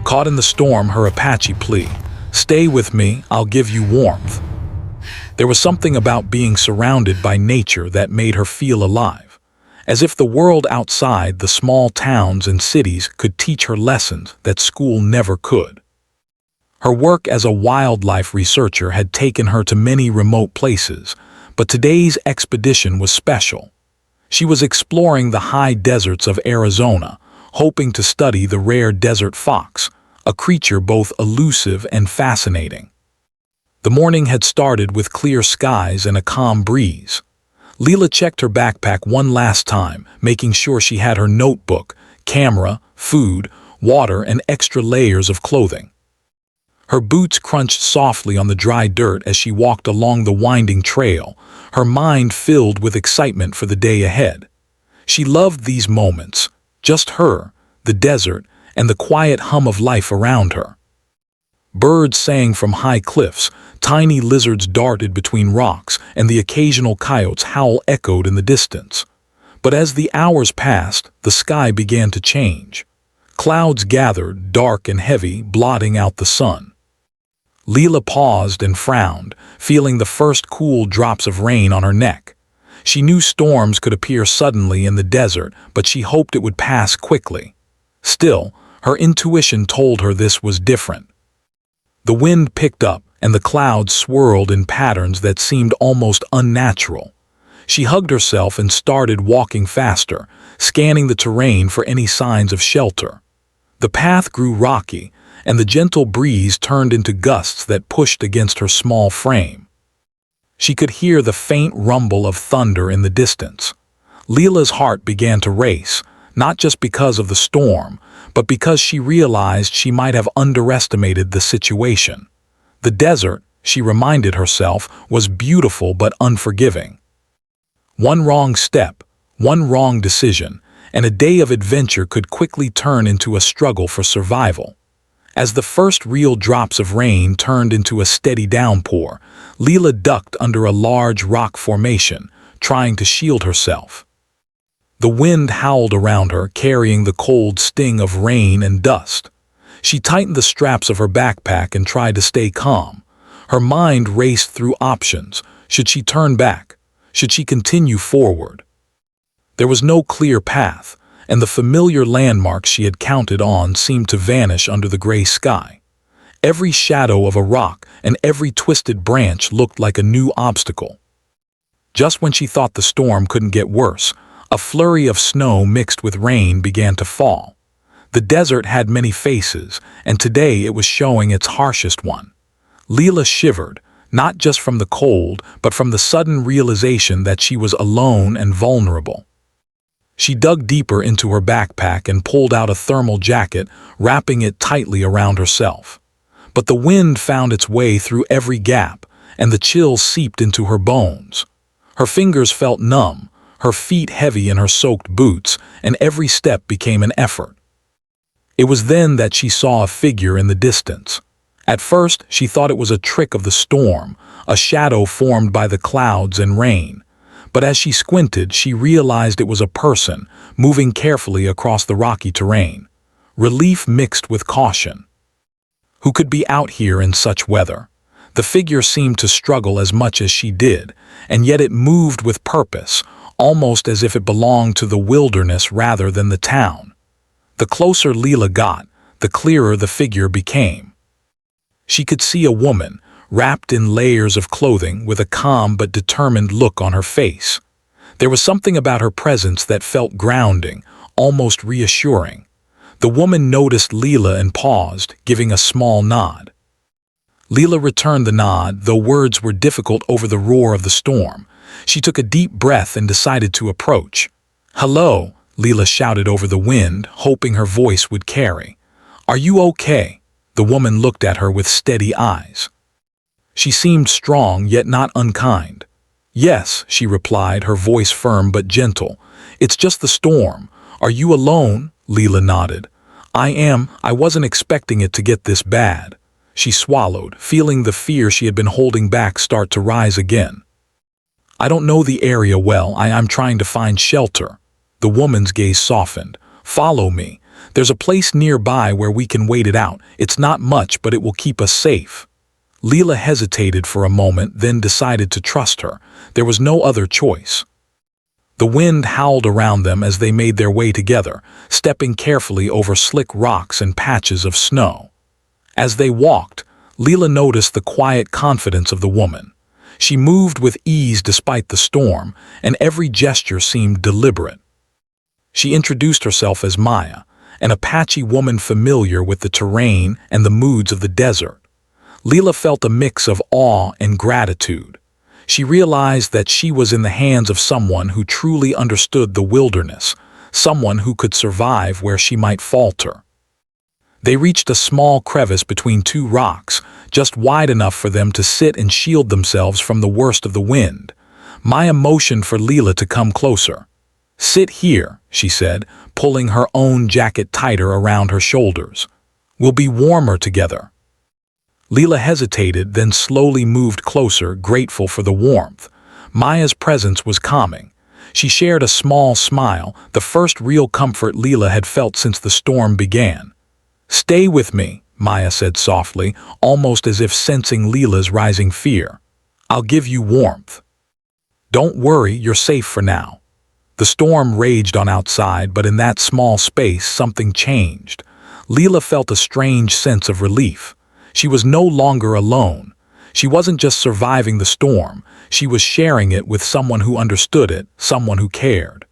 Caught in the storm, her Apache plea. Stay with me, I'll give you warmth. There was something about being surrounded by nature that made her feel alive, as if the world outside, the small towns and cities, could teach her lessons that school never could. Her work as a wildlife researcher had taken her to many remote places, but today's expedition was special. She was exploring the high deserts of Arizona, hoping to study the rare desert fox, a creature both elusive and fascinating. The morning had started with clear skies and a calm breeze. Leela checked her backpack one last time, making sure she had her notebook, camera, food, water, and extra layers of clothing. Her boots crunched softly on the dry dirt as she walked along the winding trail, her mind filled with excitement for the day ahead. She loved these moments, just her, the desert, and the quiet hum of life around her. Birds sang from high cliffs, tiny lizards darted between rocks, and the occasional coyote's howl echoed in the distance. But as the hours passed, the sky began to change. Clouds gathered, dark and heavy, blotting out the sun. Leela paused and frowned, feeling the first cool drops of rain on her neck. She knew storms could appear suddenly in the desert, but she hoped it would pass quickly. Still, her intuition told her this was different. The wind picked up, and the clouds swirled in patterns that seemed almost unnatural. She hugged herself and started walking faster, scanning the terrain for any signs of shelter. The path grew rocky, and the gentle breeze turned into gusts that pushed against her small frame. She could hear the faint rumble of thunder in the distance. Leela's heart began to race, not just because of the storm, but because she realized she might have underestimated the situation. The desert, she reminded herself, was beautiful but unforgiving. One wrong step, one wrong decision, and a day of adventure could quickly turn into a struggle for survival. As the first real drops of rain turned into a steady downpour, Leela ducked under a large rock formation, trying to shield herself. The wind howled around her, carrying the cold sting of rain and dust. She tightened the straps of her backpack and tried to stay calm. Her mind raced through options. Should she turn back? Should she continue forward? There was no clear path, and the familiar landmarks she had counted on seemed to vanish under the gray sky. Every shadow of a rock and every twisted branch looked like a new obstacle. Just when she thought the storm couldn't get worse, a flurry of snow mixed with rain began to fall. The desert had many faces, and today it was showing its harshest one. Leela shivered, not just from the cold, but from the sudden realization that she was alone and vulnerable. She dug deeper into her backpack and pulled out a thermal jacket, wrapping it tightly around herself. But the wind found its way through every gap, and the chill seeped into her bones. Her fingers felt numb, her feet heavy in her soaked boots, and every step became an effort. It was then that she saw a figure in the distance. At first, she thought it was a trick of the storm, a shadow formed by the clouds and rain. But as she squinted, she realized it was a person, moving carefully across the rocky terrain. Relief mixed with caution. Who could be out here in such weather? The figure seemed to struggle as much as she did, and yet it moved with purpose, almost as if it belonged to the wilderness rather than the town. The closer Leela got, the clearer the figure became. She could see a woman, wrapped in layers of clothing, with a calm but determined look on her face. There was something about her presence that felt grounding, almost reassuring. The woman noticed Leela and paused, giving a small nod. Leela returned the nod, though words were difficult over the roar of the storm. She took a deep breath and decided to approach. "Hello," Leela shouted over the wind, hoping her voice would carry. "Are you okay?" The woman looked at her with steady eyes. She seemed strong, yet not unkind. "Yes," she replied, her voice firm but gentle. "It's just the storm. Are you alone?" Leela nodded. "I am. I wasn't expecting it to get this bad." She swallowed, feeling the fear she had been holding back start to rise again. "I don't know the area well. I'm trying to find shelter." The woman's gaze softened. "Follow me. There's a place nearby where we can wait it out. It's not much, but it will keep us safe." Leela hesitated for a moment, then decided to trust her. There was no other choice. The wind howled around them as they made their way together, stepping carefully over slick rocks and patches of snow. As they walked, Leela noticed the quiet confidence of the woman. She moved with ease despite the storm, and every gesture seemed deliberate. She introduced herself as Maya, an Apache woman familiar with the terrain and the moods of the desert. Leela felt a mix of awe and gratitude. She realized that she was in the hands of someone who truly understood the wilderness, someone who could survive where she might falter. They reached a small crevice between two rocks, just wide enough for them to sit and shield themselves from the worst of the wind. Maya motioned for Leela to come closer. "Sit here," she said, pulling her own jacket tighter around her shoulders. "We'll be warmer together." Leela hesitated, then slowly moved closer, grateful for the warmth. Maya's presence was calming. She shared a small smile, the first real comfort Leela had felt since the storm began. "Stay with me," Maya said softly, almost as if sensing Leela's rising fear. "I'll give you warmth. Don't worry, you're safe for now." The storm raged on outside, but in that small space something changed. Leela felt a strange sense of relief. She was no longer alone. She wasn't just surviving the storm, she was sharing it with someone who understood it, someone who cared.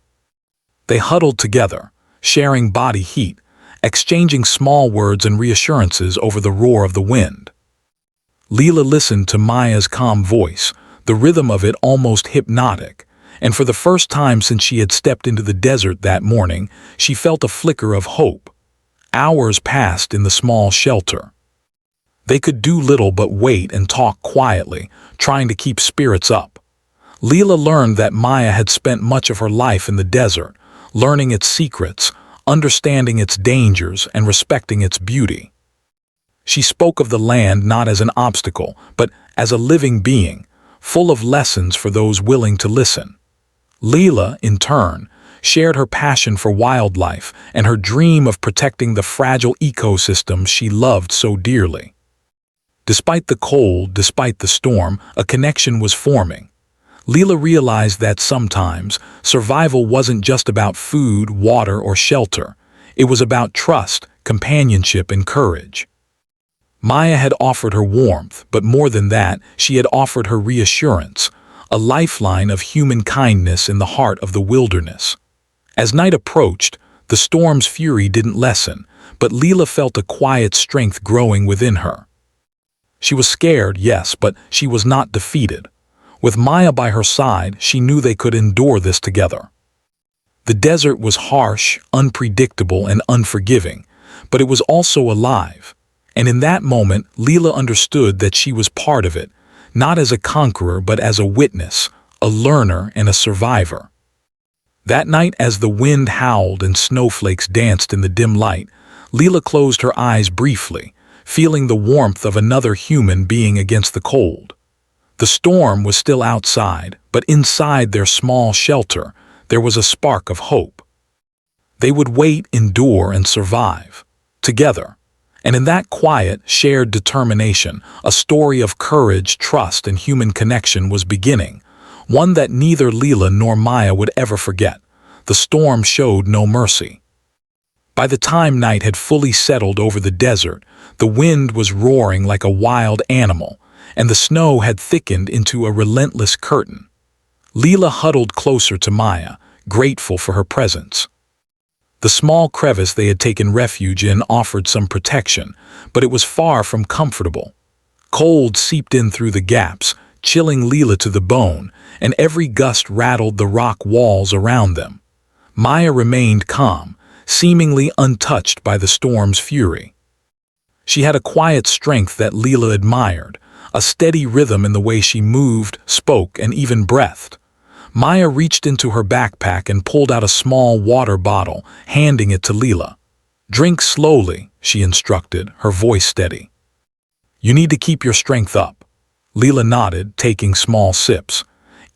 They huddled together, sharing body heat, exchanging small words and reassurances over the roar of the wind. Leela listened to Maya's calm voice, the rhythm of it almost hypnotic, and for the first time since she had stepped into the desert that morning, she felt a flicker of hope. Hours passed in the small shelter. They could do little but wait and talk quietly, trying to keep spirits up. Leela learned that Maya had spent much of her life in the desert, learning its secrets, understanding its dangers, and respecting its beauty. She spoke of the land not as an obstacle, but as a living being, full of lessons for those willing to listen. Leela, in turn, shared her passion for wildlife and her dream of protecting the fragile ecosystems she loved so dearly. Despite the cold, despite the storm, a connection was forming. Leela realized that sometimes survival wasn't just about food, water, or shelter. It was about trust, companionship, and courage. Maya had offered her warmth, but more than that, she had offered her reassurance, a lifeline of human kindness in the heart of the wilderness. As night approached, the storm's fury didn't lessen, but Leela felt a quiet strength growing within her. She was scared, yes, but she was not defeated. With Maya by her side, she knew they could endure this together. The desert was harsh, unpredictable, and unforgiving, but it was also alive. And in that moment, Leela understood that she was part of it, not as a conqueror but as a witness, a learner, and a survivor. That night, as the wind howled and snowflakes danced in the dim light, Leela closed her eyes briefly, feeling the warmth of another human being against the cold. The storm was still outside, but inside their small shelter, there was a spark of hope. They would wait, endure, and survive, together. And in that quiet, shared determination, a story of courage, trust, and human connection was beginning, one that neither Leela nor Maya would ever forget. The storm showed no mercy. By the time night had fully settled over the desert, the wind was roaring like a wild animal, and the snow had thickened into a relentless curtain. Leela huddled closer to Maya, grateful for her presence. The small crevice they had taken refuge in offered some protection, but it was far from comfortable. Cold seeped in through the gaps, chilling Leela to the bone, and every gust rattled the rock walls around them. Maya remained calm, seemingly untouched by the storm's fury. She had a quiet strength that Leela admired, a steady rhythm in the way she moved, spoke, and even breathed. Maya reached into her backpack and pulled out a small water bottle, handing it to Leela. "Drink slowly," she instructed, her voice steady. "You need to keep your strength up." Leela nodded, taking small sips.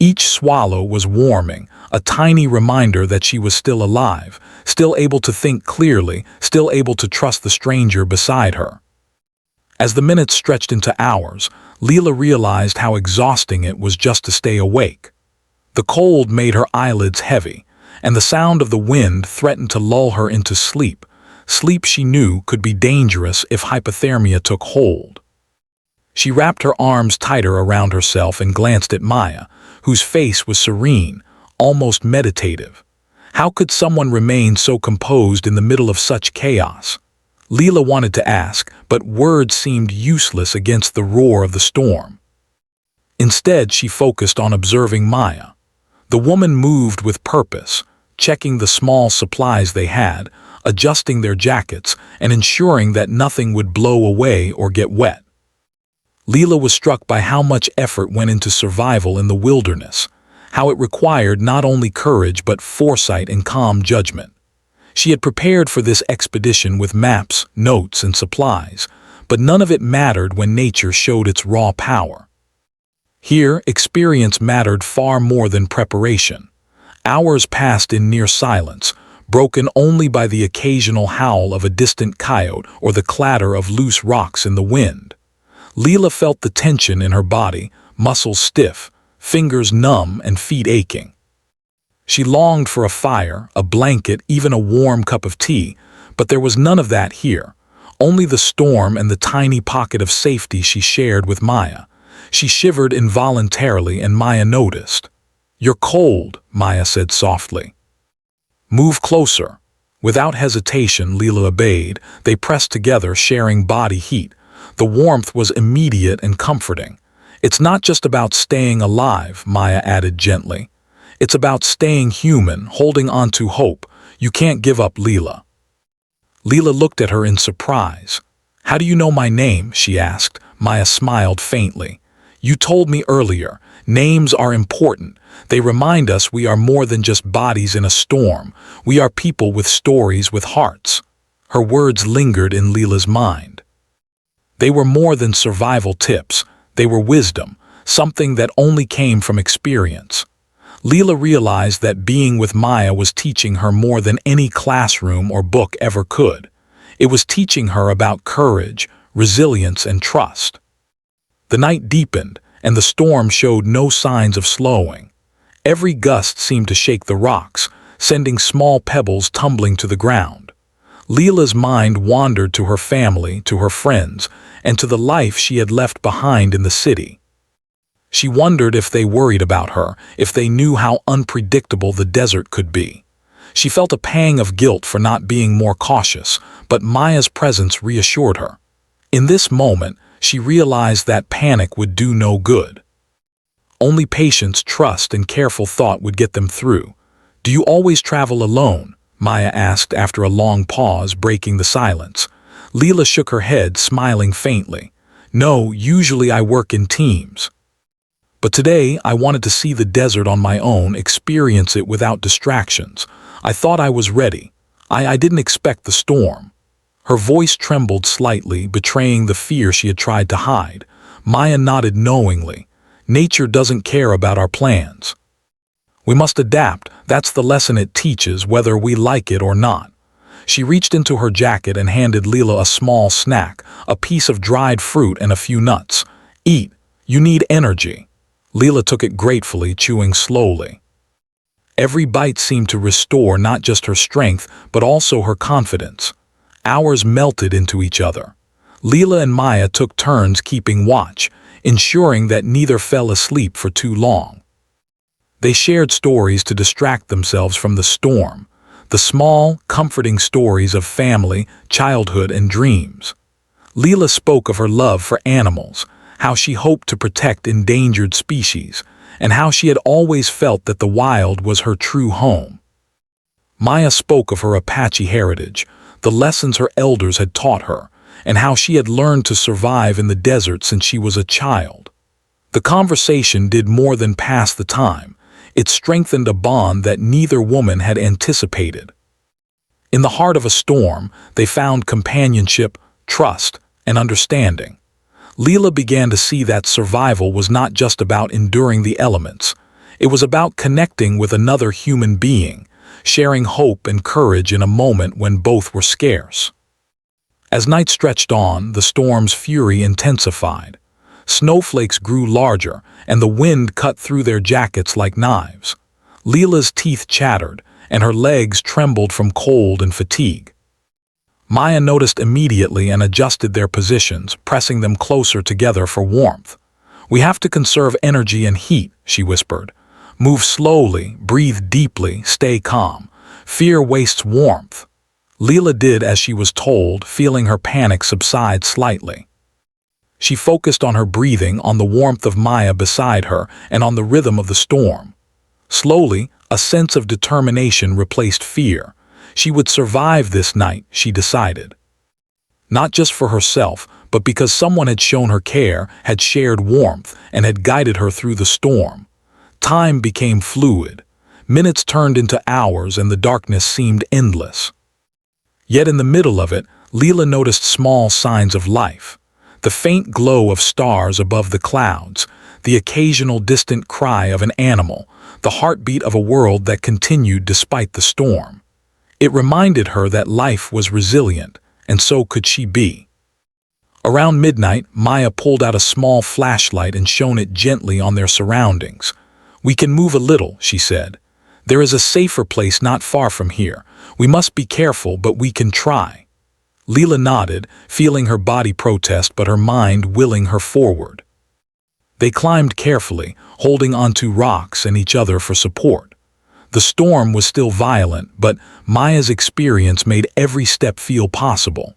Each swallow was warming, a tiny reminder that she was still alive, still able to think clearly, still able to trust the stranger beside her. As the minutes stretched into hours, Leela realized how exhausting it was just to stay awake. The cold made her eyelids heavy, and the sound of the wind threatened to lull her into sleep, sleep she knew could be dangerous if hypothermia took hold. She wrapped her arms tighter around herself and glanced at Maya, whose face was serene, almost meditative. How could someone remain so composed in the middle of such chaos? Leela wanted to ask, but words seemed useless against the roar of the storm. Instead, she focused on observing Maya. The woman moved with purpose, checking the small supplies they had, adjusting their jackets, and ensuring that nothing would blow away or get wet. Leela was struck by how much effort went into survival in the wilderness, how it required not only courage but foresight and calm judgment. She had prepared for this expedition with maps, notes, and supplies, but none of it mattered when nature showed its raw power. Here, experience mattered far more than preparation. Hours passed in near silence, broken only by the occasional howl of a distant coyote or the clatter of loose rocks in the wind. Leela felt the tension in her body, muscles stiff, fingers numb, and feet aching. She longed for a fire, a blanket, even a warm cup of tea, but there was none of that here, only the storm and the tiny pocket of safety she shared with Maya. She shivered involuntarily, and Maya noticed. "You're cold," Maya said softly. "Move closer." Without hesitation, Leela obeyed. They pressed together, sharing body heat. The warmth was immediate and comforting. "It's not just about staying alive," Maya added gently. "It's about staying human, holding on to hope. You can't give up, Leela." Leela looked at her in surprise. "How do you know my name?" she asked. Maya smiled faintly. "You told me earlier. Names are important. They remind us we are more than just bodies in a storm. We are people with stories, with hearts." Her words lingered in Leela's mind. They were more than survival tips. They were wisdom, something that only came from experience. Leela realized that being with Maya was teaching her more than any classroom or book ever could. It was teaching her about courage, resilience, and trust. The night deepened, and the storm showed no signs of slowing. Every gust seemed to shake the rocks, sending small pebbles tumbling to the ground. Leela's mind wandered to her family, to her friends, and to the life she had left behind in the city. She wondered if they worried about her, if they knew how unpredictable the desert could be. She felt a pang of guilt for not being more cautious, but Maya's presence reassured her. In this moment, she realized that panic would do no good. Only patience, trust, and careful thought would get them through. "Do you always travel alone?" Maya asked after a long pause, breaking the silence. Leela shook her head, smiling faintly. "No, usually I work in teams. But today I wanted to see the desert on my own, experience it without distractions. I thought I was ready. I didn't expect the storm." Her voice trembled slightly, betraying the fear she had tried to hide. Maya nodded knowingly. "Nature doesn't care about our plans. We must adapt. That's the lesson it teaches, whether we like it or not." She reached into her jacket and handed Leela a small snack, a piece of dried fruit and a few nuts. "Eat. You need energy." Leela took it gratefully, chewing slowly. Every bite seemed to restore not just her strength, but also her confidence. Hours melted into each other. Leela and Maya took turns keeping watch, ensuring that neither fell asleep for too long. They shared stories to distract themselves from the storm, the small, comforting stories of family, childhood, and dreams. Leela spoke of her love for animals, how she hoped to protect endangered species, and how she had always felt that the wild was her true home. Maya spoke of her Apache heritage, the lessons her elders had taught her, and how she had learned to survive in the desert since she was a child. The conversation did more than pass the time. It strengthened a bond that neither woman had anticipated. In the heart of a storm, they found companionship, trust, and understanding. Leela began to see that survival was not just about enduring the elements. It was about connecting with another human being, sharing hope and courage in a moment when both were scarce. As night stretched on, the storm's fury intensified. Snowflakes grew larger, and the wind cut through their jackets like knives. Leela's teeth chattered, and her legs trembled from cold and fatigue. Maya noticed immediately and adjusted their positions, pressing them closer together for warmth. "We have to conserve energy and heat," she whispered. "Move slowly, breathe deeply, stay calm. Fear wastes warmth." Leela did as she was told, feeling her panic subside slightly. She focused on her breathing, on the warmth of Maya beside her, and on the rhythm of the storm. Slowly, a sense of determination replaced fear. She would survive this night, she decided. Not just for herself, but because someone had shown her care, had shared warmth, and had guided her through the storm. Time became fluid. Minutes turned into hours, and the darkness seemed endless. Yet in the middle of it, Leela noticed small signs of life. The faint glow of stars above the clouds, the occasional distant cry of an animal, the heartbeat of a world that continued despite the storm. It reminded her that life was resilient, and so could she be. Around midnight, Maya pulled out a small flashlight and shone it gently on their surroundings. "We can move a little," she said. "There is a safer place not far from here. We must be careful, but we can try." Leela nodded, feeling her body protest but her mind willing her forward. They climbed carefully, holding onto rocks and each other for support. The storm was still violent, but Maya's experience made every step feel possible.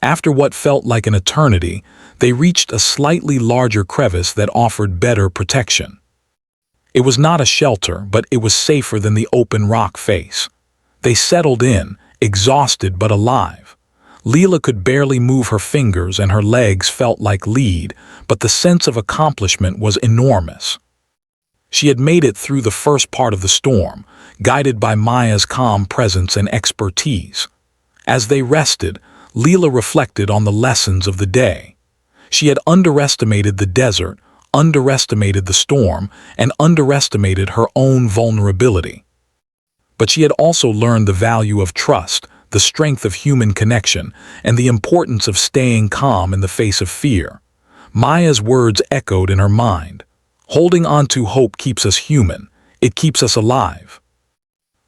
After what felt like an eternity, they reached a slightly larger crevice that offered better protection. It was not a shelter, but it was safer than the open rock face. They settled in, exhausted but alive. Leela could barely move her fingers and her legs felt like lead, but the sense of accomplishment was enormous. She had made it through the first part of the storm, guided by Maya's calm presence and expertise. As they rested, Leela reflected on the lessons of the day. She had underestimated the desert, underestimated the storm, and underestimated her own vulnerability. But she had also learned the value of trust, the strength of human connection, and the importance of staying calm in the face of fear. Maya's words echoed in her mind. "Holding on to hope keeps us human. It keeps us alive."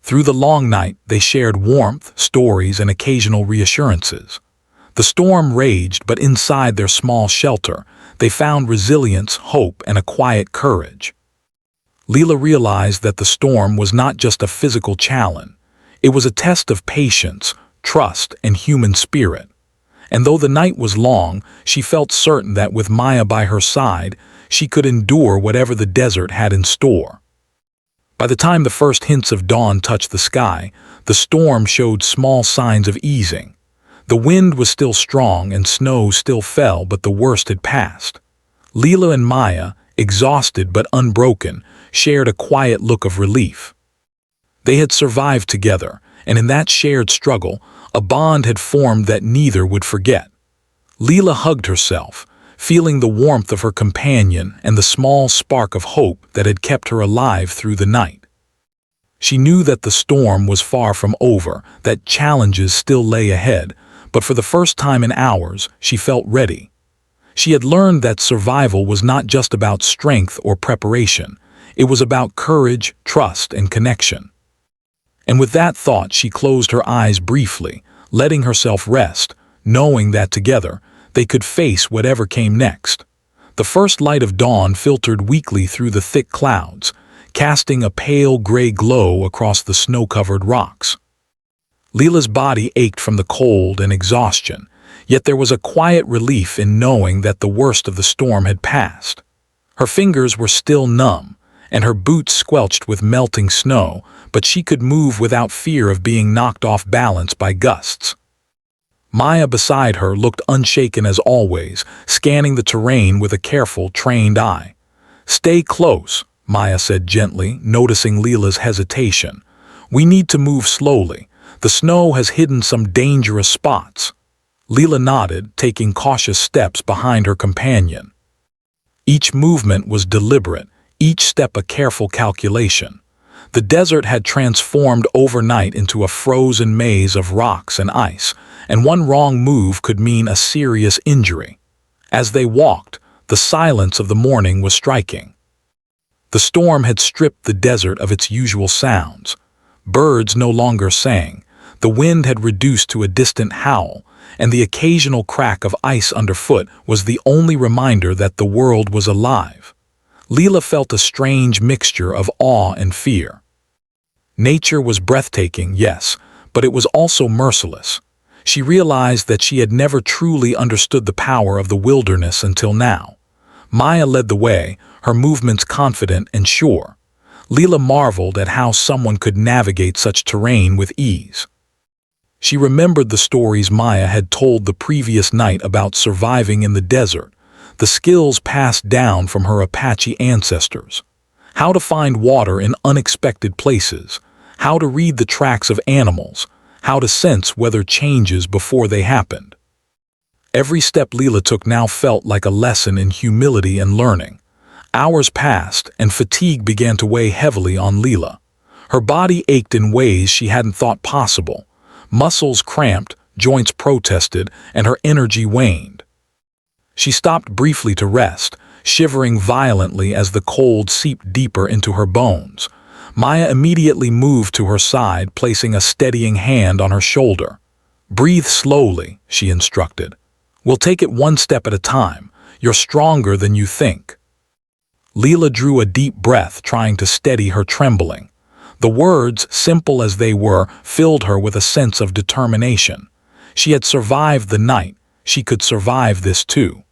Through the long night, they shared warmth, stories, and occasional reassurances. The storm raged, but inside their small shelter, they found resilience, hope, and a quiet courage. Leela realized that the storm was not just a physical challenge. It was a test of patience, trust, and human spirit. And though the night was long, she felt certain that with Maya by her side, she could endure whatever the desert had in store. By the time the first hints of dawn touched the sky, the storm showed small signs of easing. The wind was still strong and snow still fell, but the worst had passed. Leela and Maya, exhausted but unbroken, shared a quiet look of relief. They had survived together, and in that shared struggle, a bond had formed that neither would forget. Leela hugged herself, feeling the warmth of her companion and the small spark of hope that had kept her alive through the night. She knew that the storm was far from over, that challenges still lay ahead, but for the first time in hours, she felt ready. She had learned that survival was not just about strength or preparation. It was about courage, trust, and connection. And with that thought, she closed her eyes briefly, letting herself rest, knowing that together, they could face whatever came next. The first light of dawn filtered weakly through the thick clouds, casting a pale gray glow across the snow-covered rocks. Leela's body ached from the cold and exhaustion, yet there was a quiet relief in knowing that the worst of the storm had passed. Her fingers were still numb, and her boots squelched with melting snow, but she could move without fear of being knocked off balance by gusts. Maya beside her looked unshaken as always, scanning the terrain with a careful, trained eye. "Stay close," Maya said gently, noticing Leela's hesitation. "We need to move slowly. The snow has hidden some dangerous spots." Leela nodded, taking cautious steps behind her companion. Each movement was deliberate, each step a careful calculation. The desert had transformed overnight into a frozen maze of rocks and ice, and one wrong move could mean a serious injury. As they walked, the silence of the morning was striking. The storm had stripped the desert of its usual sounds. Birds no longer sang, the wind had reduced to a distant howl, and the occasional crack of ice underfoot was the only reminder that the world was alive. Leela felt a strange mixture of awe and fear. Nature was breathtaking, yes, but it was also merciless. She realized that she had never truly understood the power of the wilderness until now. Maya led the way, her movements confident and sure. Leela marveled at how someone could navigate such terrain with ease. She remembered the stories Maya had told the previous night about surviving in the desert, the skills passed down from her Apache ancestors. How to find water in unexpected places, how to read the tracks of animals, how to sense weather changes before they happened. Every step Leela took now felt like a lesson in humility and learning. Hours passed, and fatigue began to weigh heavily on Leela. Her body ached in ways she hadn't thought possible. Muscles cramped, joints protested, and her energy waned. She stopped briefly to rest, shivering violently as the cold seeped deeper into her bones. Maya immediately moved to her side, placing a steadying hand on her shoulder. "Breathe slowly," she instructed. "We'll take it one step at a time. You're stronger than you think." Leela drew a deep breath, trying to steady her trembling. The words, simple as they were, filled her with a sense of determination. She had survived the night. She could survive this too.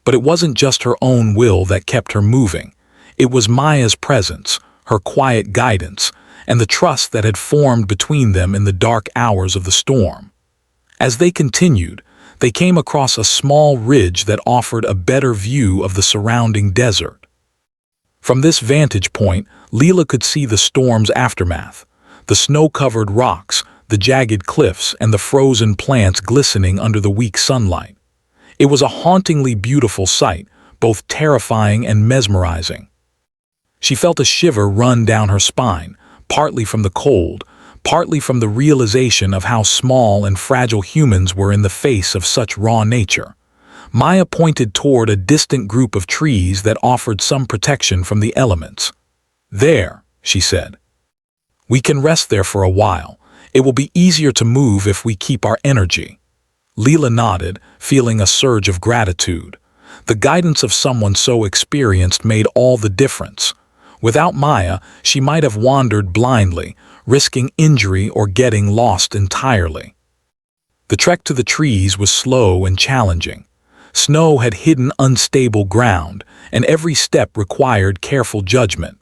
But it wasn't just her own will that kept her moving. It was Maya's presence, her quiet guidance, and the trust that had formed between them in the dark hours of the storm. As they continued, they came across a small ridge that offered a better view of the surrounding desert. From this vantage point, Leela could see the storm's aftermath, the snow-covered rocks, the jagged cliffs, and the frozen plants glistening under the weak sunlight. It was a hauntingly beautiful sight, both terrifying and mesmerizing. She felt a shiver run down her spine, partly from the cold, partly from the realization of how small and fragile humans were in the face of such raw nature. Maya pointed toward a distant group of trees that offered some protection from the elements. "There," she said. "We can rest there for a while. It will be easier to move if we keep our energy." Leela nodded, feeling a surge of gratitude. The guidance of someone so experienced made all the difference. Without Maya, she might have wandered blindly, risking injury or getting lost entirely. The trek to the trees was slow and challenging. Snow had hidden unstable ground, and every step required careful judgment.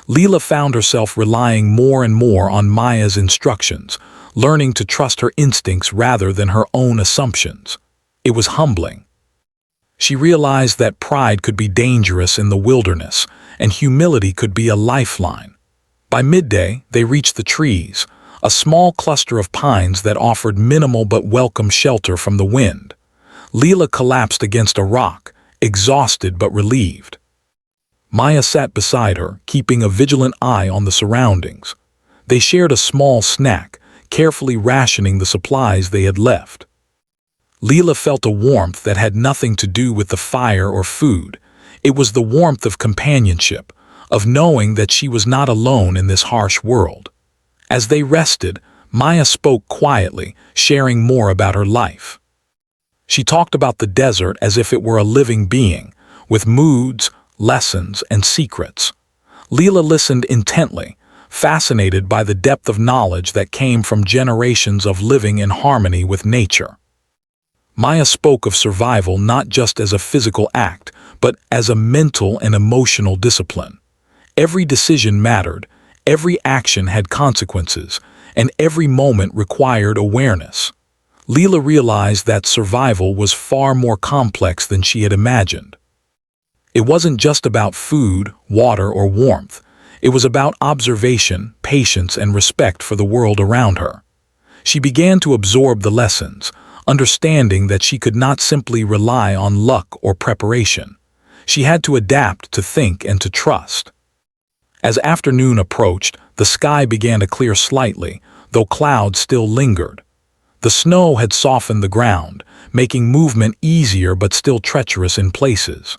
Leela found herself relying more and more on Maya's instructions, learning to trust her instincts rather than her own assumptions. It was humbling. She realized that pride could be dangerous in the wilderness, and humility could be a lifeline. By midday, they reached the trees, a small cluster of pines that offered minimal but welcome shelter from the wind. Leela collapsed against a rock, exhausted but relieved. Maya sat beside her, keeping a vigilant eye on the surroundings. They shared a small snack, carefully rationing the supplies they had left. Leela felt a warmth that had nothing to do with the fire or food. It was the warmth of companionship, of knowing that she was not alone in this harsh world. As they rested, Maya spoke quietly, sharing more about her life. She talked about the desert as if it were a living being, with moods, lessons, and secrets. Leela listened intently, fascinated by the depth of knowledge that came from generations of living in harmony with nature. Maya spoke of survival not just as a physical act, but as a mental and emotional discipline. Every decision mattered, every action had consequences, and every moment required awareness. Leela realized that survival was far more complex than she had imagined. It wasn't just about food, water, or warmth. It was about observation, patience, and respect for the world around her. She began to absorb the lessons, understanding that she could not simply rely on luck or preparation. She had to adapt, to think, and to trust. As afternoon approached, the sky began to clear slightly, though clouds still lingered. The snow had softened the ground, making movement easier but still treacherous in places.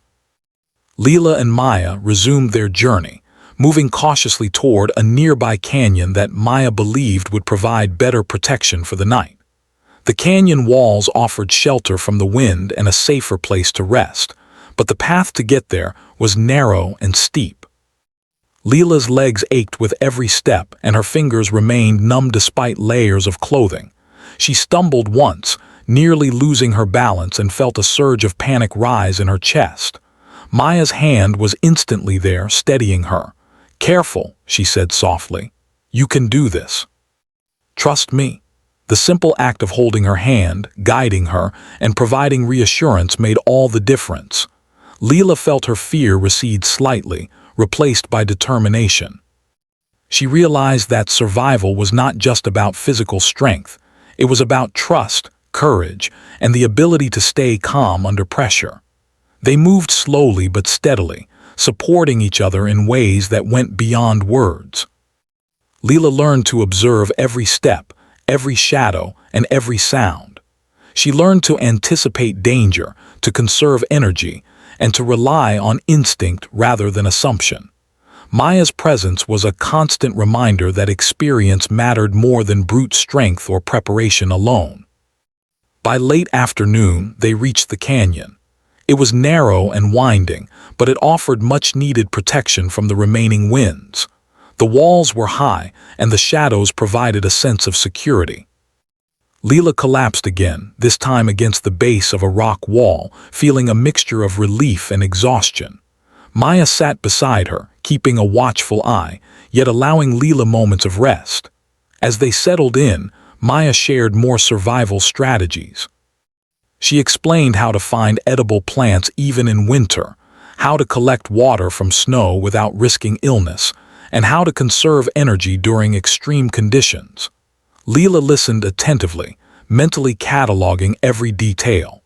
Leela and Maya resumed their journey, moving cautiously toward a nearby canyon that Maya believed would provide better protection for the night. The canyon walls offered shelter from the wind and a safer place to rest, but the path to get there was narrow and steep. Leela's legs ached with every step, and her fingers remained numb despite layers of clothing. She stumbled once, nearly losing her balance, and felt a surge of panic rise in her chest. Maya's hand was instantly there, steadying her. "Careful," she said softly. "You can do this. Trust me." The simple act of holding her hand, guiding her, and providing reassurance made all the difference. Leela felt her fear recede slightly, replaced by determination. She realized that survival was not just about physical strength. It was about trust, courage, and the ability to stay calm under pressure. They moved slowly but steadily, supporting each other in ways that went beyond words. Leela learned to observe every step, every shadow, and every sound. She learned to anticipate danger, to conserve energy, and to rely on instinct rather than assumption. Maya's presence was a constant reminder that experience mattered more than brute strength or preparation alone. By late afternoon, they reached the canyon. It was narrow and winding, but it offered much-needed protection from the remaining winds. The walls were high, and the shadows provided a sense of security. Leela collapsed again, this time against the base of a rock wall, feeling a mixture of relief and exhaustion. Maya sat beside her, keeping a watchful eye, yet allowing Leela moments of rest. As they settled in, Maya shared more survival strategies. She explained how to find edible plants even in winter, how to collect water from snow without risking illness, and how to conserve energy during extreme conditions. Leela listened attentively, mentally cataloging every detail.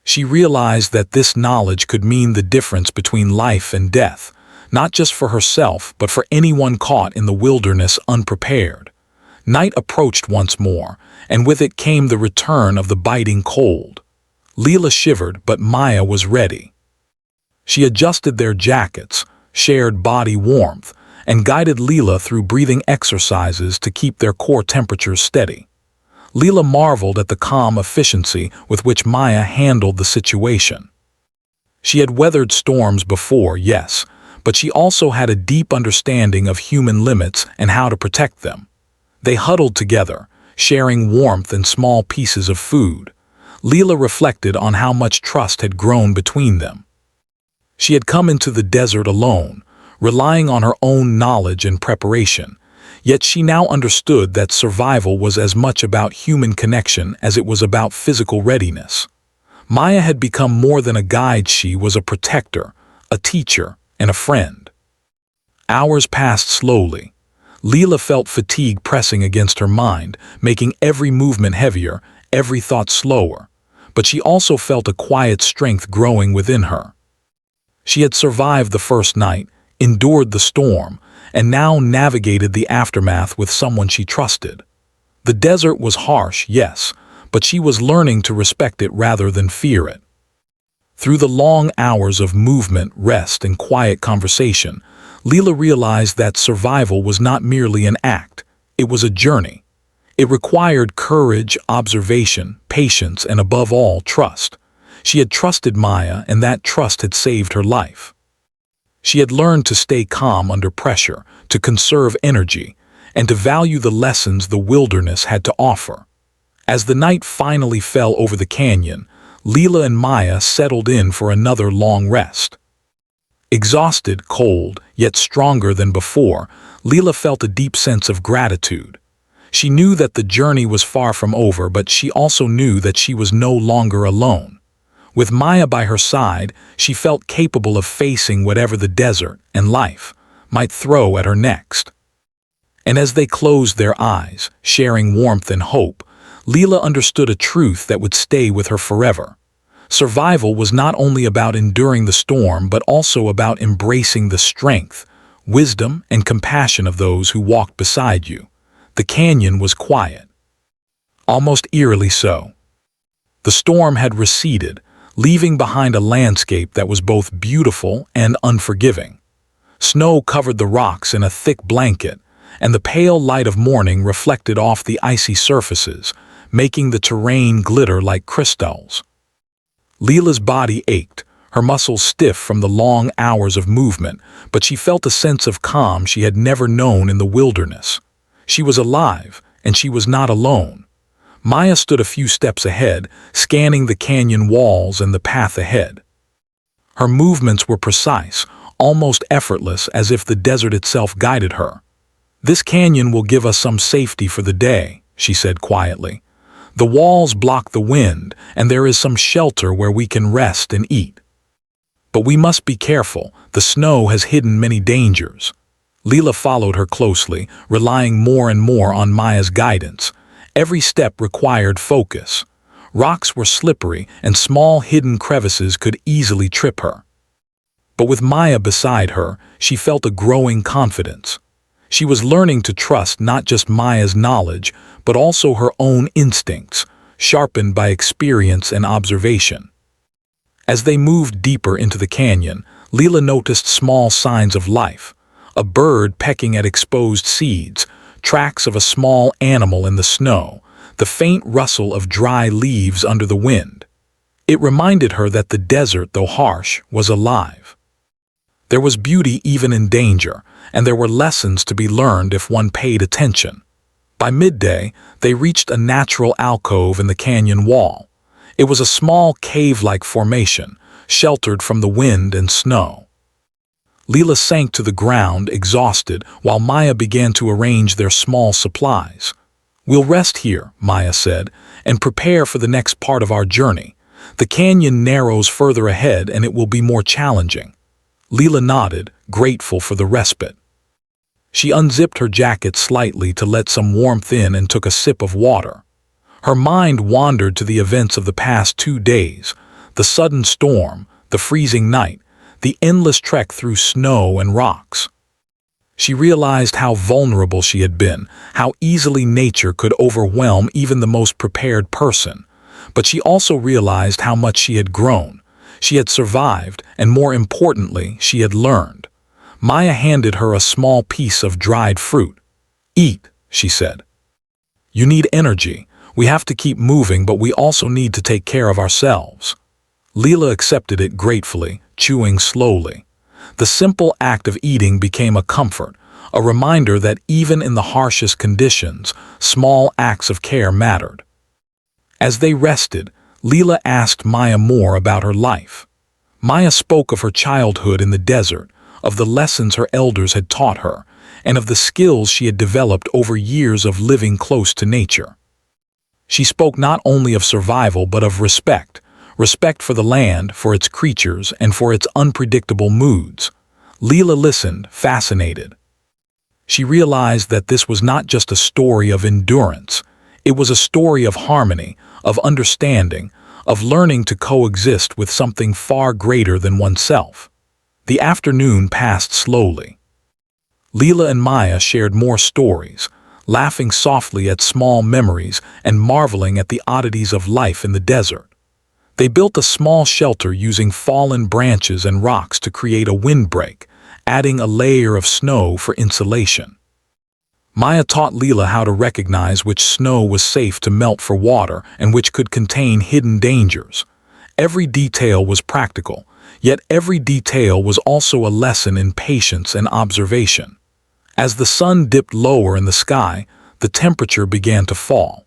She realized that this knowledge could mean the difference between life and death, not just for herself but for anyone caught in the wilderness unprepared. Night approached once more, and with it came the return of the biting cold. Leela shivered, but Maya was ready. She adjusted their jackets, shared body warmth, and guided Leela through breathing exercises to keep their core temperatures steady. Leela marveled at the calm efficiency with which Maya handled the situation. She had weathered storms before, yes, but she also had a deep understanding of human limits and how to protect them. They huddled together, sharing warmth and small pieces of food. Leela reflected on how much trust had grown between them. She had come into the desert alone, relying on her own knowledge and preparation, yet she now understood that survival was as much about human connection as it was about physical readiness. Maya had become more than a guide. She was a protector, a teacher, and a friend. Hours passed slowly. Leela felt fatigue pressing against her mind, making every movement heavier, every thought slower, but she also felt a quiet strength growing within her. She had survived the first night, endured the storm, and now navigated the aftermath with someone she trusted. The desert was harsh, yes, but she was learning to respect it rather than fear it. Through the long hours of movement, rest, and quiet conversation, Leela realized that survival was not merely an act, it was a journey. It required courage, observation, patience, and above all, trust. She had trusted Maya, and that trust had saved her life. She had learned to stay calm under pressure, to conserve energy, and to value the lessons the wilderness had to offer. As the night finally fell over the canyon, Leela and Maya settled in for another long rest. Exhausted, cold, yet stronger than before, Leela felt a deep sense of gratitude. She knew that the journey was far from over, but she also knew that she was no longer alone. With Maya by her side, she felt capable of facing whatever the desert and life might throw at her next. And as they closed their eyes, sharing warmth and hope, Leela understood a truth that would stay with her forever. Survival was not only about enduring the storm but also about embracing the strength, wisdom, and compassion of those who walked beside you. The canyon was quiet, almost eerily so. The storm had receded, leaving behind a landscape that was both beautiful and unforgiving. Snow covered the rocks in a thick blanket, and the pale light of morning reflected off the icy surfaces, making the terrain glitter like crystals. Leela's body ached, her muscles stiff from the long hours of movement, but she felt a sense of calm she had never known in the wilderness. She was alive, and she was not alone. Maya stood a few steps ahead, scanning the canyon walls and the path ahead. Her movements were precise, almost effortless, as if the desert itself guided her. "This canyon will give us some safety for the day," she said quietly. "The walls block the wind, and there is some shelter where we can rest and eat. But we must be careful, the snow has hidden many dangers." Leela followed her closely, relying more and more on Maya's guidance. Every step required focus. Rocks were slippery, and small hidden crevices could easily trip her. But with Maya beside her, she felt a growing confidence. She was learning to trust not just Maya's knowledge, but also her own instincts, sharpened by experience and observation. As they moved deeper into the canyon, Leela noticed small signs of life: a bird pecking at exposed seeds, tracks of a small animal in the snow, the faint rustle of dry leaves under the wind. It reminded her that the desert, though harsh, was alive. There was beauty even in danger, and there were lessons to be learned if one paid attention. By midday, they reached a natural alcove in the canyon wall. It was a small cave-like formation, sheltered from the wind and snow. Leela sank to the ground, exhausted, while Maya began to arrange their small supplies. "We'll rest here," Maya said, "and prepare for the next part of our journey. The canyon narrows further ahead and it will be more challenging." Leela nodded, grateful for the respite. She unzipped her jacket slightly to let some warmth in and took a sip of water. Her mind wandered to the events of the past 2 days: the sudden storm, the freezing night, the endless trek through snow and rocks. She realized how vulnerable she had been, how easily nature could overwhelm even the most prepared person. But she also realized how much she had grown. She had survived, and more importantly, she had learned. Maya handed her a small piece of dried fruit. "Eat," she said. "You need energy. We have to keep moving, but we also need to take care of ourselves." Leela accepted it gratefully, chewing slowly. The simple act of eating became a comfort, a reminder that even in the harshest conditions, small acts of care mattered. As they rested, Leela asked Maya more about her life. Maya spoke of her childhood in the desert, of the lessons her elders had taught her, and of the skills she had developed over years of living close to nature. She spoke not only of survival but of respect for the land, for its creatures, and for its unpredictable moods. Leela listened, fascinated. She realized that this was not just a story of endurance. It was a story of harmony, of understanding, of learning to coexist with something far greater than oneself. The afternoon passed slowly. Leela and Maya shared more stories, laughing softly at small memories and marveling at the oddities of life in the desert. They built a small shelter using fallen branches and rocks to create a windbreak, adding a layer of snow for insulation. Maya taught Leela how to recognize which snow was safe to melt for water and which could contain hidden dangers. Every detail was practical, yet every detail was also a lesson in patience and observation. As the sun dipped lower in the sky, the temperature began to fall.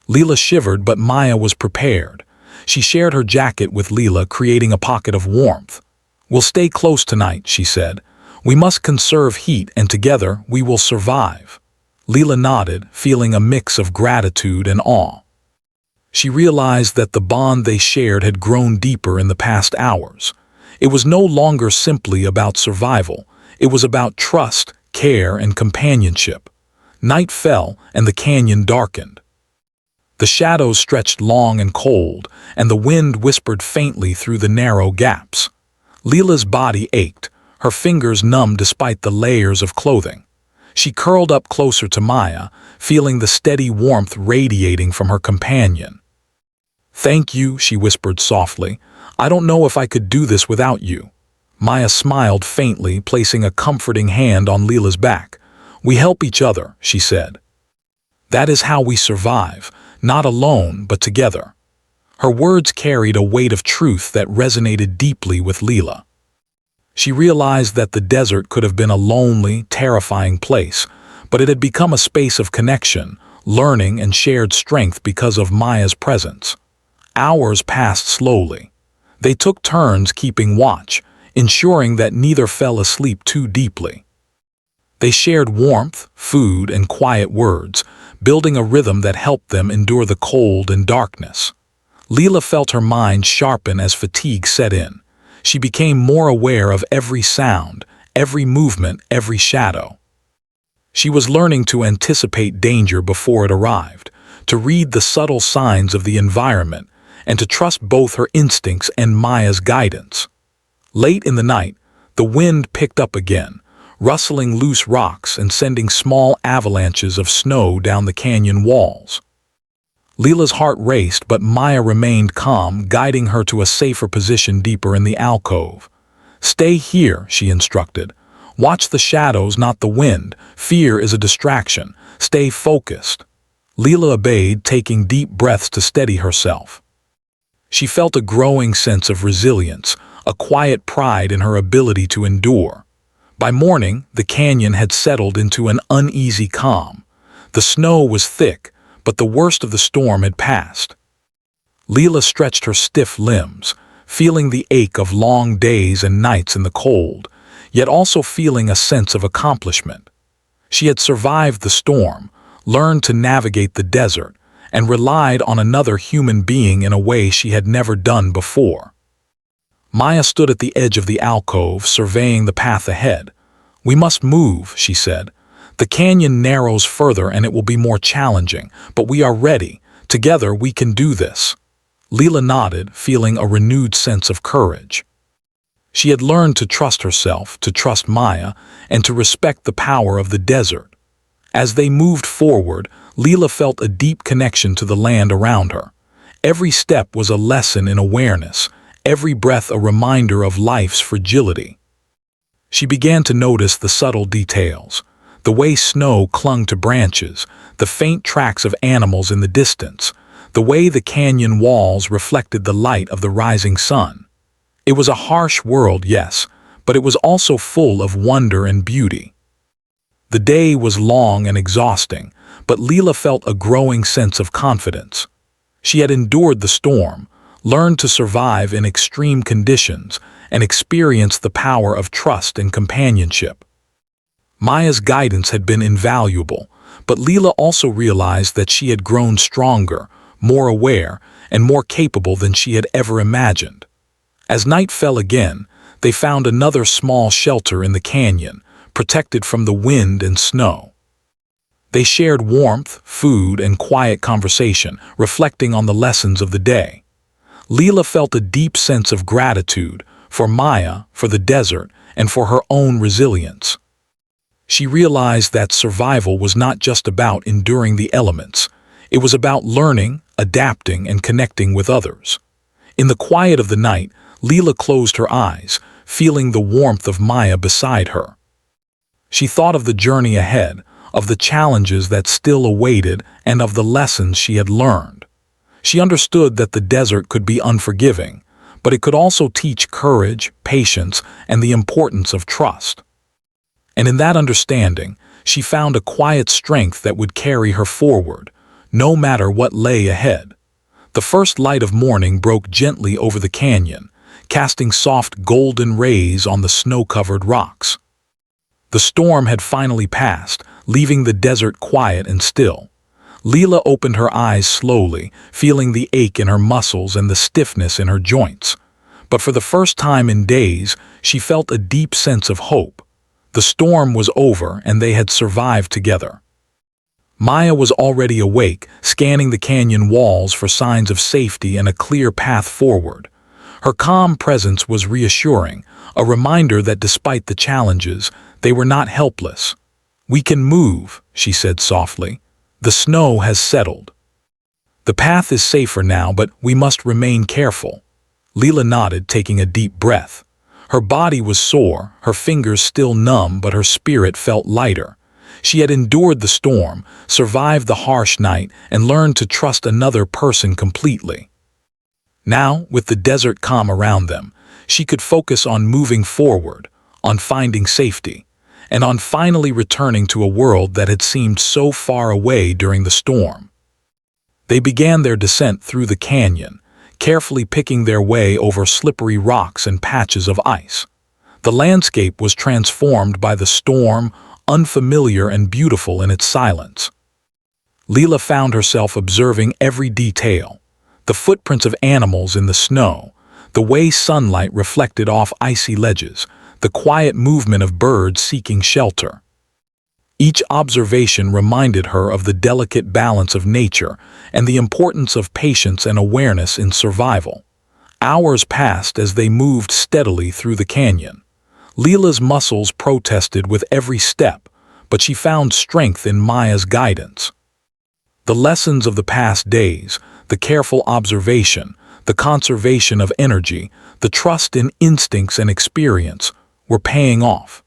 Leela shivered, but Maya was prepared. She shared her jacket with Leela, creating a pocket of warmth. "We'll stay close tonight," she said. "We must conserve heat, and together we will survive." Leela nodded, feeling a mix of gratitude and awe. She realized that the bond they shared had grown deeper in the past hours. It was no longer simply about survival. It was about trust, care, and companionship. Night fell, and the canyon darkened. The shadows stretched long and cold, and the wind whispered faintly through the narrow gaps. Leela's body ached, her fingers numb despite the layers of clothing. She curled up closer to Maya, feeling the steady warmth radiating from her companion. "Thank you," she whispered softly. "I don't know if I could do this without you." Maya smiled faintly, placing a comforting hand on Leela's back. "We help each other," she said. "That is how we survive, not alone, but together." Her words carried a weight of truth that resonated deeply with Leela. She realized that the desert could have been a lonely, terrifying place, but it had become a space of connection, learning, and shared strength because of Maya's presence. Hours passed slowly. They took turns keeping watch, ensuring that neither fell asleep too deeply. They shared warmth, food, and quiet words, building a rhythm that helped them endure the cold and darkness. Leela felt her mind sharpen as fatigue set in. She became more aware of every sound, every movement, every shadow. She was learning to anticipate danger before it arrived, to read the subtle signs of the environment, and to trust both her instincts and Maya's guidance. Late in the night, the wind picked up again, rustling loose rocks and sending small avalanches of snow down the canyon walls. Leela's heart raced, but Maya remained calm, guiding her to a safer position deeper in the alcove. "Stay here," she instructed. "Watch the shadows, not the wind. Fear is a distraction. Stay focused." Leela obeyed, taking deep breaths to steady herself. She felt a growing sense of resilience, a quiet pride in her ability to endure. By morning, the canyon had settled into an uneasy calm. The snow was thick, but the worst of the storm had passed. Leela stretched her stiff limbs, feeling the ache of long days and nights in the cold, yet also feeling a sense of accomplishment. She had survived the storm, learned to navigate the desert, and relied on another human being in a way she had never done before. Maya stood at the edge of the alcove, surveying the path ahead. "We must move," she said. "The canyon narrows further and it will be more challenging, but we are ready. Together we can do this." Leela nodded, feeling a renewed sense of courage. She had learned to trust herself, to trust Maya, and to respect the power of the desert. As they moved forward, Leela felt a deep connection to the land around her. Every step was a lesson in awareness, every breath a reminder of life's fragility. She began to notice the subtle details, the way snow clung to branches, the faint tracks of animals in the distance, the way the canyon walls reflected the light of the rising sun. It was a harsh world, yes, but it was also full of wonder and beauty. The day was long and exhausting, but Leela felt a growing sense of confidence. She had endured the storm, learned to survive in extreme conditions, and experienced the power of trust and companionship. Maya's guidance had been invaluable, but Leela also realized that she had grown stronger, more aware, and more capable than she had ever imagined. As night fell again, they found another small shelter in the canyon, protected from the wind and snow. They shared warmth, food, and quiet conversation, reflecting on the lessons of the day. Leela felt a deep sense of gratitude for Maya, for the desert, and for her own resilience. She realized that survival was not just about enduring the elements. It was about learning, adapting, and connecting with others. In the quiet of the night, Leela closed her eyes, feeling the warmth of Maya beside her. She thought of the journey ahead, of the challenges that still awaited, and of the lessons she had learned. She understood that the desert could be unforgiving, but it could also teach courage, patience, and the importance of trust. And in that understanding, she found a quiet strength that would carry her forward, no matter what lay ahead. The first light of morning broke gently over the canyon, casting soft golden rays on the snow-covered rocks. The storm had finally passed, leaving the desert quiet and still. Leela opened her eyes slowly, feeling the ache in her muscles and the stiffness in her joints. But for the first time in days, she felt a deep sense of hope. The storm was over and they had survived together. Maya was already awake, scanning the canyon walls for signs of safety and a clear path forward. Her calm presence was reassuring, a reminder that despite the challenges, they were not helpless. "We can move," she said softly. "The snow has settled. The path is safer now, but we must remain careful." Leela nodded, taking a deep breath. Her body was sore, her fingers still numb, but her spirit felt lighter. She had endured the storm, survived the harsh night, and learned to trust another person completely. Now, with the desert calm around them, she could focus on moving forward, on finding safety, and on finally returning to a world that had seemed so far away during the storm. They began their descent through the canyon, carefully picking their way over slippery rocks and patches of ice. The landscape was transformed by the storm, unfamiliar and beautiful in its silence. Leela found herself observing every detail: the footprints of animals in the snow, the way sunlight reflected off icy ledges, the quiet movement of birds seeking shelter. Each observation reminded her of the delicate balance of nature and the importance of patience and awareness in survival. Hours passed as they moved steadily through the canyon. Leela's muscles protested with every step, but she found strength in Maya's guidance. The lessons of the past days, the careful observation, the conservation of energy, the trust in instincts and experience, were paying off.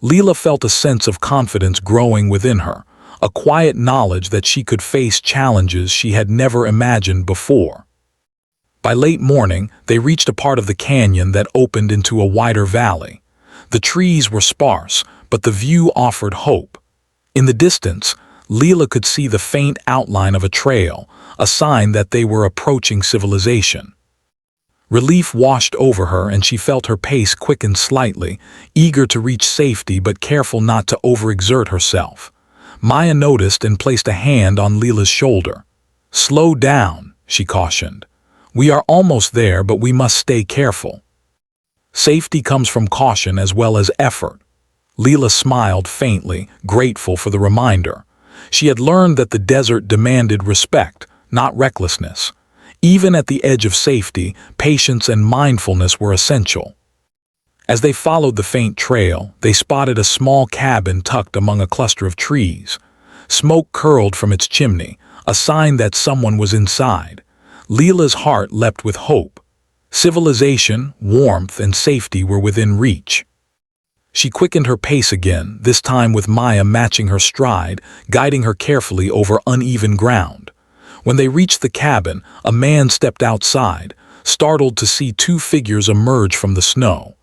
Leela felt a sense of confidence growing within her, a quiet knowledge that she could face challenges she had never imagined before. By late morning, they reached a part of the canyon that opened into a wider valley. The trees were sparse, but the view offered hope. In the distance, Leela could see the faint outline of a trail, a sign that they were approaching civilization. Relief washed over her and she felt her pace quicken slightly, eager to reach safety but careful not to overexert herself. Maya noticed and placed a hand on Leela's shoulder. "Slow down," she cautioned. "We are almost there, but we must stay careful." Safety comes from caution as well as effort. Leela smiled faintly, grateful for the reminder. She had learned that the desert demanded respect, not recklessness. Even at the edge of safety, patience and mindfulness were essential. As they followed the faint trail, they spotted a small cabin tucked among a cluster of trees. Smoke curled from its chimney, a sign that someone was inside. Leela's heart leapt with hope. Civilization, warmth, and safety were within reach. She quickened her pace again, this time with Maya matching her stride, guiding her carefully over uneven ground. When they reached the cabin, a man stepped outside, startled to see two figures emerge from the snow.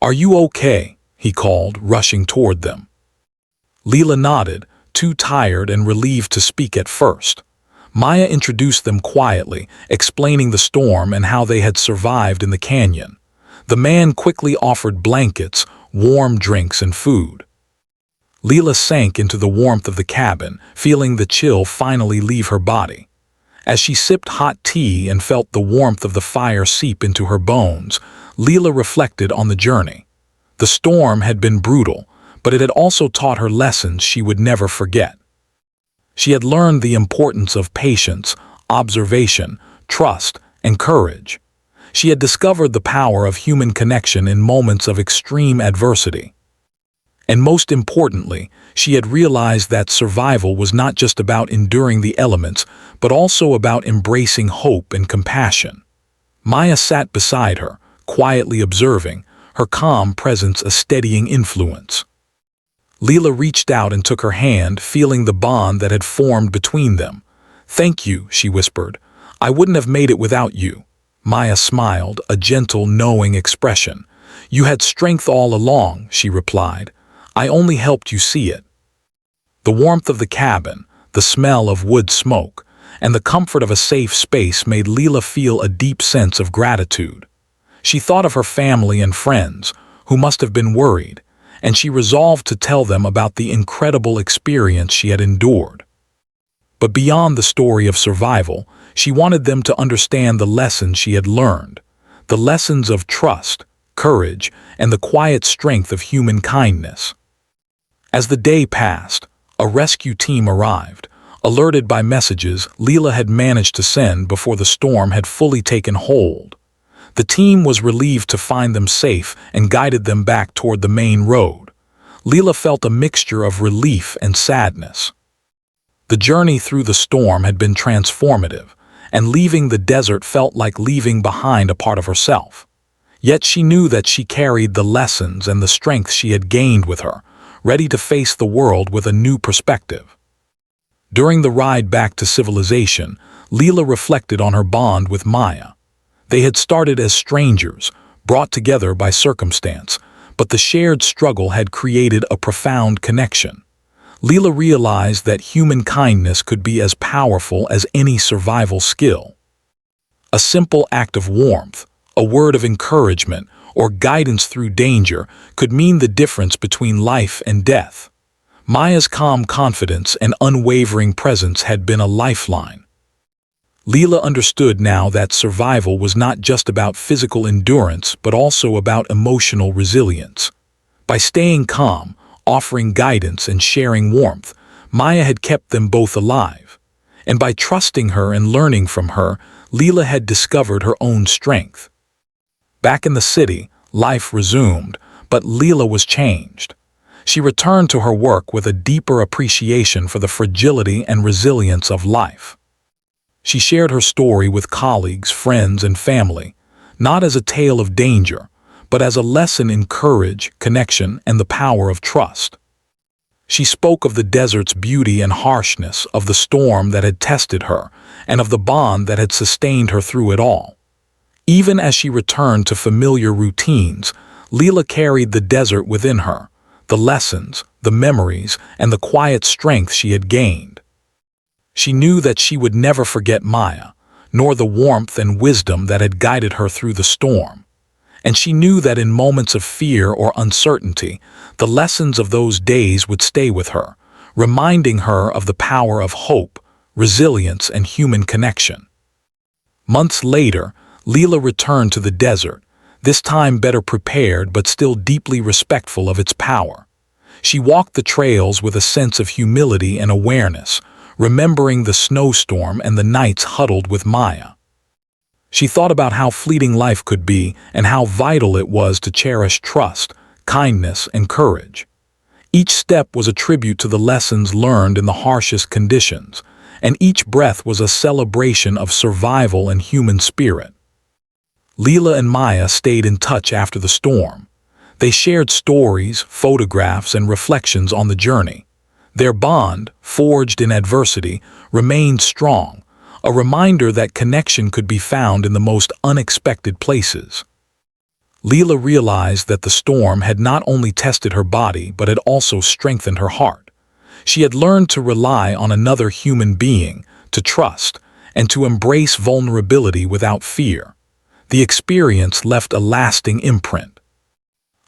"Are you okay?" he called, rushing toward them. Leela nodded, too tired and relieved to speak at first. Maya introduced them quietly, explaining the storm and how they had survived in the canyon. The man quickly offered blankets, warm drinks, and food. Leela sank into the warmth of the cabin, feeling the chill finally leave her body. As she sipped hot tea and felt the warmth of the fire seep into her bones, Leela reflected on the journey. The storm had been brutal, but it had also taught her lessons she would never forget. She had learned the importance of patience, observation, trust, and courage. She had discovered the power of human connection in moments of extreme adversity. And most importantly, she had realized that survival was not just about enduring the elements, but also about embracing hope and compassion. Maya sat beside her, quietly observing, her calm presence a steadying influence. Leela reached out and took her hand, feeling the bond that had formed between them. "Thank you," she whispered. "I wouldn't have made it without you." Maya smiled, a gentle, knowing expression. "You had strength all along," she replied. "I only helped you see it." The warmth of the cabin, the smell of wood smoke, and the comfort of a safe space made Leela feel a deep sense of gratitude. She thought of her family and friends, who must have been worried, and she resolved to tell them about the incredible experience she had endured. But beyond the story of survival, she wanted them to understand the lessons she had learned, the lessons of trust, courage, and the quiet strength of human kindness. As the day passed, a rescue team arrived. Alerted by messages Leela had managed to send before the storm had fully taken hold. The team was relieved to find them safe and guided them back toward the main road. Leela felt a mixture of relief and sadness. The journey through the storm had been transformative, and leaving the desert felt like leaving behind a part of herself. Yet she knew that she carried the lessons and the strength she had gained with her, ready to face the world with a new perspective. During the ride back to civilization, Leela reflected on her bond with Maya. They had started as strangers, brought together by circumstance, but the shared struggle had created a profound connection. Leela realized that human kindness could be as powerful as any survival skill. A simple act of warmth, a word of encouragement, or guidance through danger could mean the difference between life and death. Maya's calm confidence and unwavering presence had been a lifeline. Leela understood now that survival was not just about physical endurance but also about emotional resilience. By staying calm, offering guidance and sharing warmth, Maya had kept them both alive. And by trusting her and learning from her, Leela had discovered her own strength. Back in the city, life resumed, but Leela was changed. She returned to her work with a deeper appreciation for the fragility and resilience of life. She shared her story with colleagues, friends, and family, not as a tale of danger, but as a lesson in courage, connection, and the power of trust. She spoke of the desert's beauty and harshness, of the storm that had tested her, and of the bond that had sustained her through it all. Even as she returned to familiar routines, Leela carried the desert within her, the lessons, the memories, and the quiet strength she had gained. She knew that she would never forget Maya, nor the warmth and wisdom that had guided her through the storm. And she knew that in moments of fear or uncertainty, the lessons of those days would stay with her, reminding her of the power of hope, resilience, and human connection. Months later, Leela returned to the desert, this time better prepared but still deeply respectful of its power. She walked the trails with a sense of humility and awareness, remembering the snowstorm and the nights huddled with Maya. She thought about how fleeting life could be and how vital it was to cherish trust, kindness, and courage. Each step was a tribute to the lessons learned in the harshest conditions, and each breath was a celebration of survival and human spirit. Leela and Maya stayed in touch after the storm. They shared stories, photographs, and reflections on the journey. Their bond, forged in adversity, remained strong, a reminder that connection could be found in the most unexpected places. Leela realized that the storm had not only tested her body but had also strengthened her heart. She had learned to rely on another human being, to trust, and to embrace vulnerability without fear. The experience left a lasting imprint.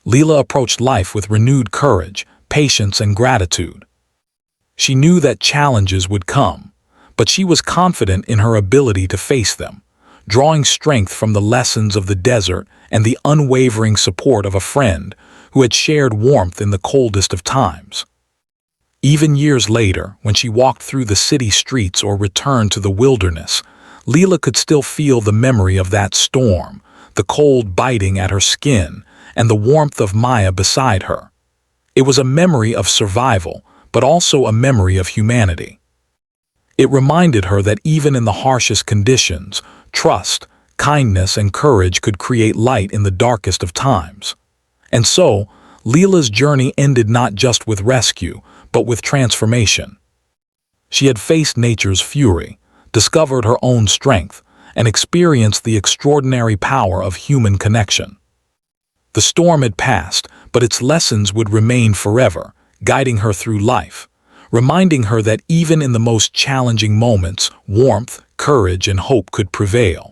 Leela approached life with renewed courage, patience, and gratitude. She knew that challenges would come, but she was confident in her ability to face them, drawing strength from the lessons of the desert and the unwavering support of a friend who had shared warmth in the coldest of times. Even years later, when she walked through the city streets or returned to the wilderness, Leela could still feel the memory of that storm, the cold biting at her skin, and the warmth of Maya beside her. It was a memory of survival, but also a memory of humanity. It reminded her that even in the harshest conditions, trust, kindness, and courage could create light in the darkest of times. And so, Leela's journey ended not just with rescue, but with transformation. She had faced nature's fury, discovered her own strength, and experienced the extraordinary power of human connection. The storm had passed, but its lessons would remain forever, guiding her through life, reminding her that even in the most challenging moments, warmth, courage, and hope could prevail.